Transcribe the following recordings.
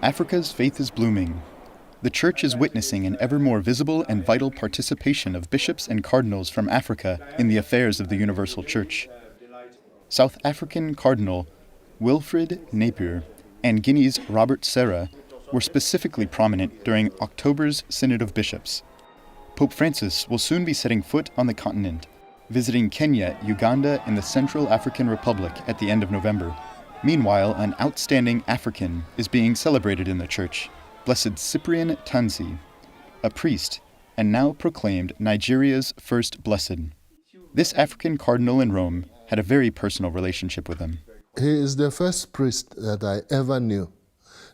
Africa's faith is blooming. The Church is witnessing an ever more visible and vital participation of bishops and cardinals from Africa in the affairs of the Universal Church. South African Cardinal Wilfred Napier and Guinea's Robert Serra were specifically prominent during October's Synod of Bishops. Pope Francis will soon be setting foot on the continent, visiting Kenya, Uganda, and the Central African Republic at the end of November. Meanwhile, an outstanding African is being celebrated in the Church, Blessed Cyprian Tansi, a priest, and now proclaimed Nigeria's first blessed. This African cardinal in Rome had a very personal relationship with him. He is the first priest that I ever knew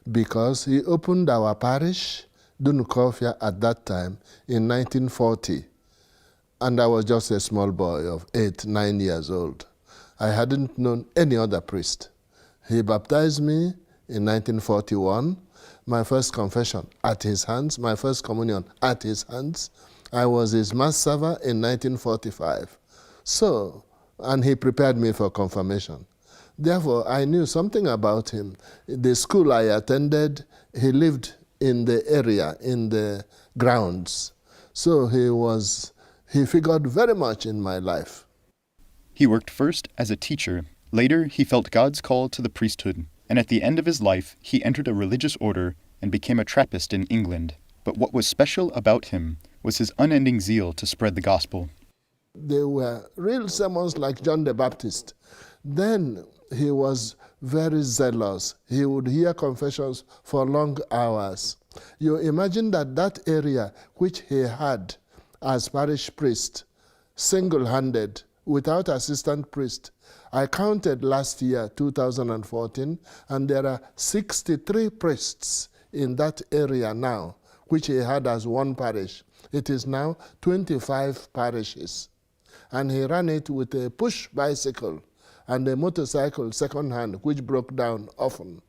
because he opened our parish, Dunukofia, at that time in 1940. And I was just a small boy of 8, 9 years old. I hadn't known any other priest. He baptized me in 1941, my first confession at his hands, my first communion at his hands. I was his mass server in 1945. And he prepared me for confirmation. Therefore, I knew something about him. The school I attended, he lived in the area, in the grounds. So he figured very much in my life. He worked first as a teacher. Later, he felt God's call to the priesthood, and at the end of his life, he entered a religious order and became a Trappist in England. But what was special about him was his unending zeal to spread the gospel. They were real sermons like John the Baptist. Then he was very zealous. He would hear confessions for long hours. You imagine that area which he had as parish priest, single-handed, without assistant priest. I counted last year, 2014, and there are 63 priests in that area now, which he had as one parish. It is now 25 parishes. And he ran it with a push bicycle and a motorcycle second-hand, which broke down often.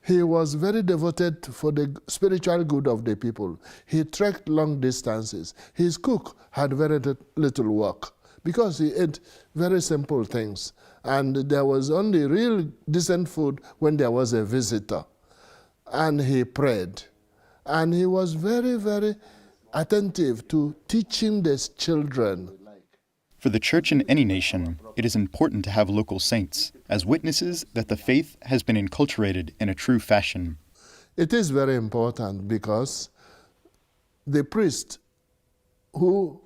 He was very devoted for the spiritual good of the people. He trekked long distances. His cook had very little work because he ate very simple things. And there was only real decent food when there was a visitor. And he prayed. And he was very, very attentive to teaching the children. For the Church in any nation, it is important to have local saints as witnesses that the faith has been enculturated in a true fashion. It is very important because the priest who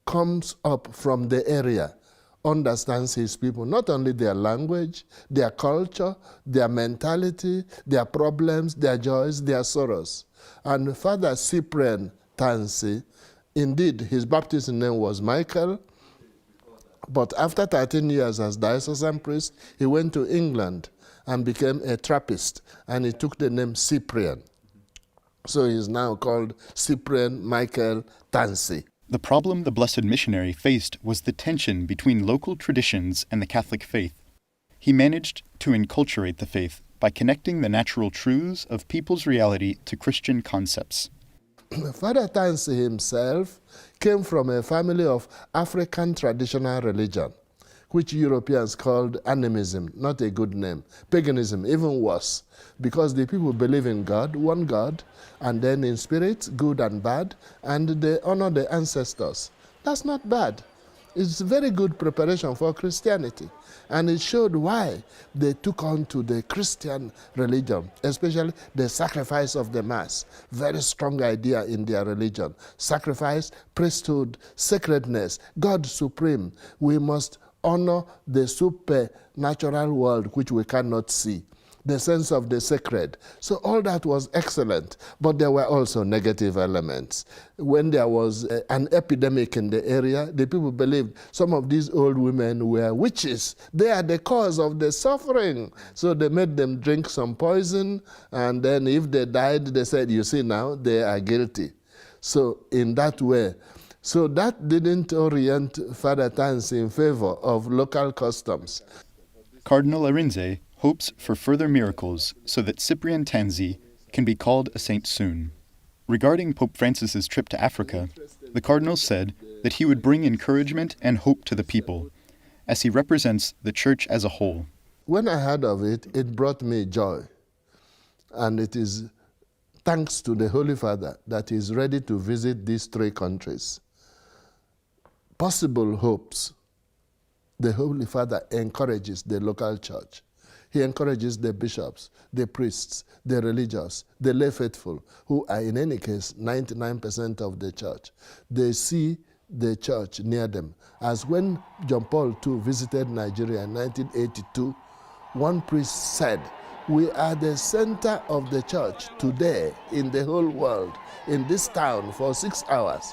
comes up from the area understands his people, not only their language, their culture, their mentality, their problems, their joys, their sorrows. And Father Cyprian Tansi, indeed, his baptism name was Michael, but after 13 years as diocesan priest, he went to England and became a Trappist, and he took the name Cyprian. So he is now called Cyprian Michael Tansi. The problem the Blessed Missionary faced was the tension between local traditions and the Catholic faith. He managed to enculturate the faith by connecting the natural truths of people's reality to Christian concepts. Father Tansi himself came from a family of African traditional religion, which Europeans called animism, not a good name. Paganism, even worse, because the people believe in God, one God, and then in spirits, good and bad, and they honor the ancestors. That's not bad. It's very good preparation for Christianity. And it showed why they took on to the Christian religion, especially the sacrifice of the Mass. Very strong idea in their religion. Sacrifice, priesthood, sacredness, God supreme. We must honor the supernatural world which we cannot see, the sense of the sacred. So all that was excellent, but there were also negative elements. When there was an epidemic in the area, the people believed some of these old women were witches. They are the cause of the suffering. So they made them drink some poison, and then if they died, they said, you see now, they are guilty. So in that way, so that didn't orient Father Tansi in favor of local customs. Cardinal Arinze hopes for further miracles so that Cyprian Tansi can be called a saint soon. Regarding Pope Francis's trip to Africa, the cardinal said that he would bring encouragement and hope to the people, as he represents the Church as a whole. When I heard of it, it brought me joy. And it is thanks to the Holy Father that he is ready to visit these 3 countries. Possible hopes. The Holy Father encourages the local church. He encourages the bishops, the priests, the religious, the lay faithful, who are in any case 99% of the church. They see the church near them. As when John Paul II visited Nigeria in 1982, one priest said, "We are the center of the church today in the whole world, in this town for 6 hours."